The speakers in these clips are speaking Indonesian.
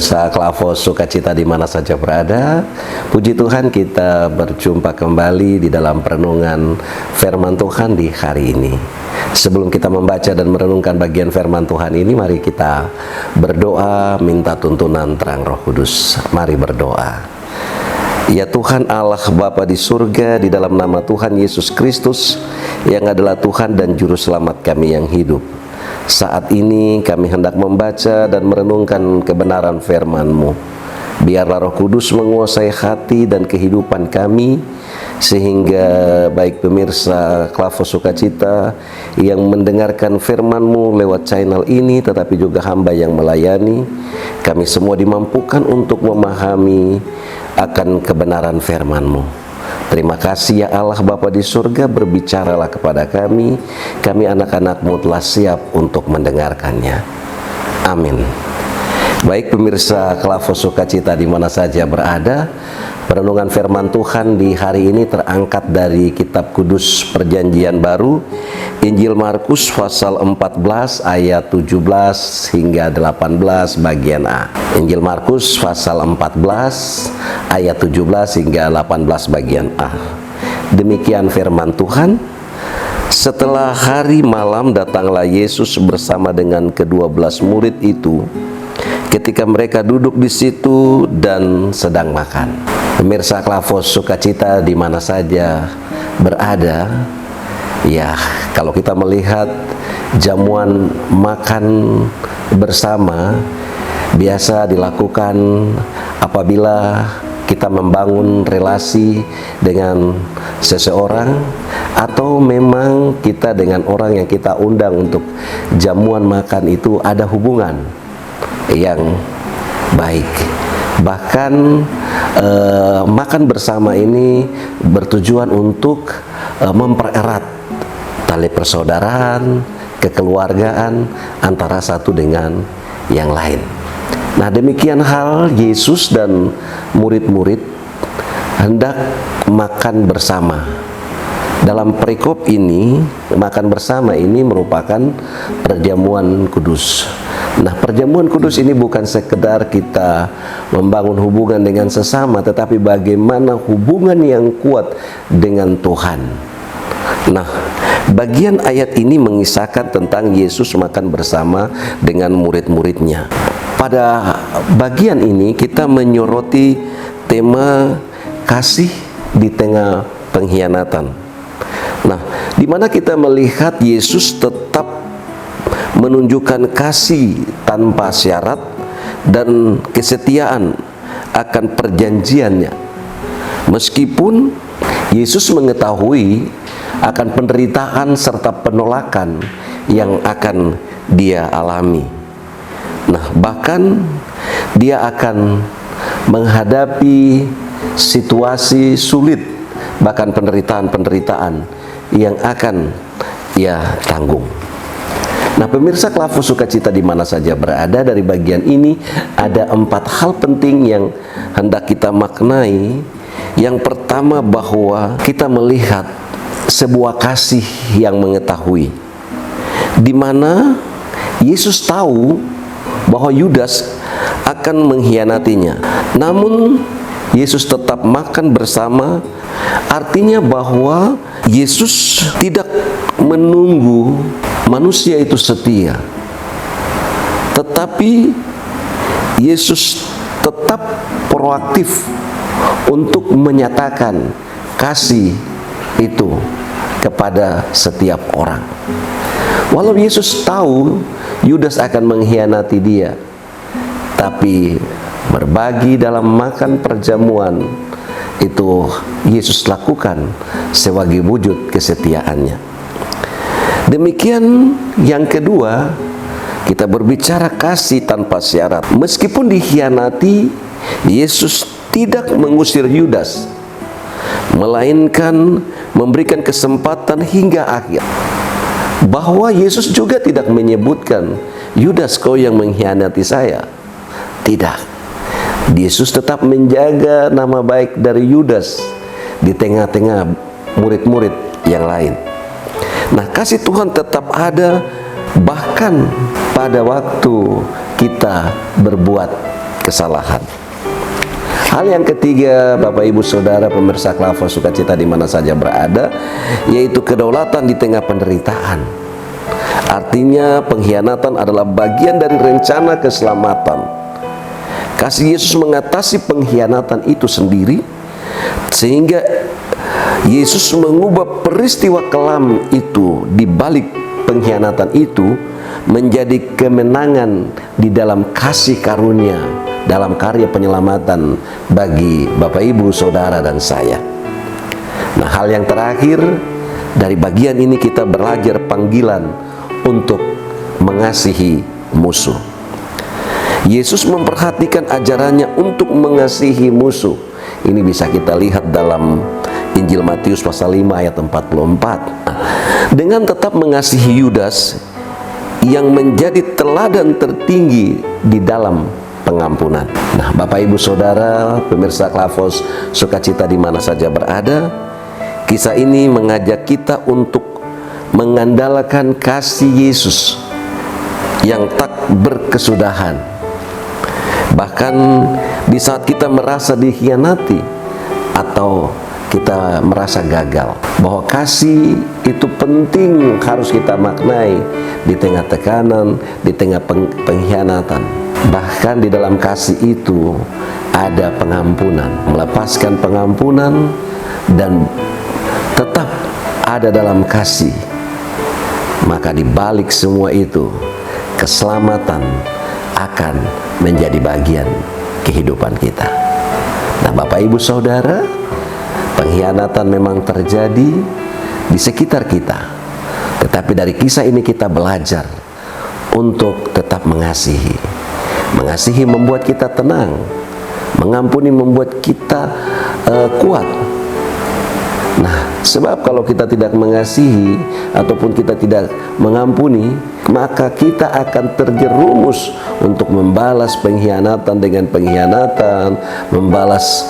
Pemirsa Klavos Sukacita di mana saja berada, puji Tuhan kita berjumpa kembali di dalam perenungan firman Tuhan di hari ini. Sebelum kita membaca dan merenungkan bagian firman Tuhan ini, mari kita berdoa minta tuntunan terang Roh Kudus. Mari berdoa. Ya Tuhan Allah Bapa di surga, di dalam nama Tuhan Yesus Kristus yang adalah Tuhan dan Juru Selamat kami yang hidup, saat ini kami hendak membaca dan merenungkan kebenaran firman-Mu. Biarlah Roh Kudus menguasai hati dan kehidupan kami, sehingga baik pemirsa Klavos Sukacita yang mendengarkan firman-Mu lewat channel ini, tetapi juga hamba yang melayani, kami semua dimampukan untuk memahami akan kebenaran firman-Mu. Terima kasih ya Allah Bapa di surga, berbicaralah kepada kami anak-anak-Mu telah siap untuk mendengarkannya. Amin. Baik pemirsa Klavos Sukacita di mana saja berada, perenungan firman Tuhan di hari ini terangkat dari Kitab Kudus Perjanjian Baru, Injil Markus pasal 14 ayat 17 hingga 18 bagian A. Injil Markus pasal 14 ayat 17 hingga 18 bagian A. Demikian firman Tuhan. Setelah hari malam, datanglah Yesus bersama dengan ke-12 murid itu. Ketika mereka duduk di situ dan sedang makan. Pemirsa Klavos Sukacita di mana saja berada, ya kalau kita melihat jamuan makan bersama biasa dilakukan apabila kita membangun relasi dengan seseorang, atau memang kita dengan orang yang kita undang untuk jamuan makan itu ada hubungan yang baik. Bahkan makan bersama ini bertujuan untuk mempererat tali persaudaraan, kekeluargaan antara satu dengan yang lain. Nah, demikian hal Yesus dan murid-murid hendak makan bersama. Dalam perikop ini, makan bersama ini merupakan perjamuan kudus. Nah, perjamuan kudus ini bukan sekedar kita membangun hubungan dengan sesama, tetapi bagaimana hubungan yang kuat dengan Tuhan. Nah, bagian ayat ini mengisahkan tentang Yesus makan bersama dengan murid-muridnya. Pada bagian ini kita menyoroti tema kasih di tengah pengkhianatan. Nah, di mana kita melihat Yesus tetap menunjukkan kasih tanpa syarat dan kesetiaan akan perjanjiannya. Meskipun Yesus mengetahui akan penderitaan serta penolakan yang akan dia alami. Nah, bahkan dia akan menghadapi situasi sulit, bahkan penderitaan-penderitaan yang akan ia tanggung. Nah, pemirsa Klavos Sukacita di mana saja berada, dari bagian ini ada 4 hal penting yang hendak kita maknai. Yang pertama, bahwa kita melihat sebuah kasih yang mengetahui, di mana Yesus tahu bahwa Yudas akan mengkhianatinya. Namun Yesus tetap makan bersama, artinya bahwa Yesus tidak menunggu manusia itu setia, tetapi Yesus tetap proaktif untuk menyatakan kasih itu kepada setiap orang. Walau Yesus tahu Yudas akan mengkhianati dia, tapi berbagi dalam makan perjamuan itu Yesus lakukan sebagai wujud kesetiaannya. Demikian yang kedua, kita berbicara kasih tanpa syarat. Meskipun dikhianati, Yesus tidak mengusir Yudas, melainkan memberikan kesempatan hingga akhir. Bahwa Yesus juga tidak menyebutkan, Yudas kau yang mengkhianati saya. Tidak. Yesus tetap menjaga nama baik dari Yudas di tengah-tengah murid-murid yang lain. Nah, kasih Tuhan tetap ada bahkan pada waktu kita berbuat kesalahan. Hal yang ketiga, Bapak Ibu Saudara pemirsa Klavos Sukacita di mana saja berada, yaitu kedaulatan di tengah penderitaan. Artinya pengkhianatan adalah bagian dari rencana keselamatan. Kasih Yesus mengatasi pengkhianatan itu sendiri, sehingga Yesus mengubah peristiwa kelam itu di balik pengkhianatan itu menjadi kemenangan di dalam kasih karunia, dalam karya penyelamatan bagi Bapak Ibu Saudara dan saya. Nah, hal yang terakhir dari bagian ini kita belajar panggilan untuk mengasihi musuh. Yesus memperhatikan ajarannya untuk mengasihi musuh. Ini bisa kita lihat dalam Injil Matius pasal 5 ayat 44. Dengan tetap mengasihi Yudas yang menjadi teladan tertinggi di dalam pengampunan. Nah, Bapak Ibu Saudara pemirsa Klavos Sukacita di mana saja berada, kisah ini mengajak kita untuk mengandalkan kasih Yesus yang tak berkesudahan. Bahkan di saat kita merasa dikhianati atau kita merasa gagal, bahwa kasih itu penting, harus kita maknai di tengah tekanan, di tengah pengkhianatan. Bahkan di dalam kasih itu ada pengampunan, melepaskan pengampunan dan tetap ada dalam kasih. Maka di balik semua itu, keselamatan akan menjadi bagian kehidupan kita. Nah, Bapak Ibu Saudara, pengkhianatan memang terjadi di sekitar kita, tetapi dari kisah ini kita belajar untuk tetap mengasihi. Mengasihi membuat kita tenang, mengampuni membuat kita kuat. Nah, sebab kalau kita tidak mengasihi ataupun kita tidak mengampuni, maka kita akan terjerumus untuk membalas pengkhianatan dengan pengkhianatan, membalas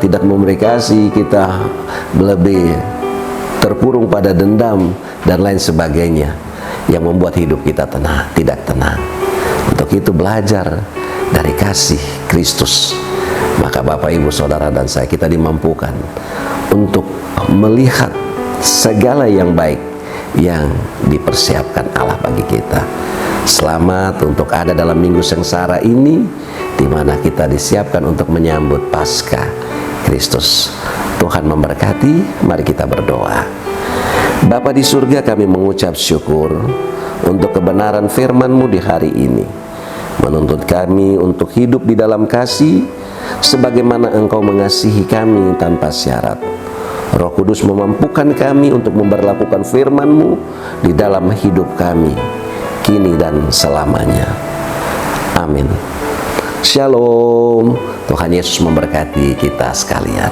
tidak memberi kasih, kita lebih terkurung pada dendam dan lain sebagainya yang membuat hidup kita tidak tenang. Untuk itu belajar dari kasih Kristus. Maka Bapak Ibu Saudara dan saya, kita dimampukan untuk melihat segala yang baik yang dipersiapkan Allah bagi kita. Selamat untuk ada dalam minggu sengsara ini, di mana kita disiapkan untuk menyambut Paskah Kristus. Tuhan memberkati. Mari kita berdoa. Bapa di surga, kami mengucap syukur untuk kebenaran firman-Mu di hari ini, menuntut kami untuk hidup di dalam kasih sebagaimana Engkau mengasihi kami tanpa syarat. Roh Kudus memampukan kami untuk memberlakukan firman-Mu di dalam hidup kami, kini dan selamanya. Amin. Shalom. Tuhan Yesus memberkati kita sekalian.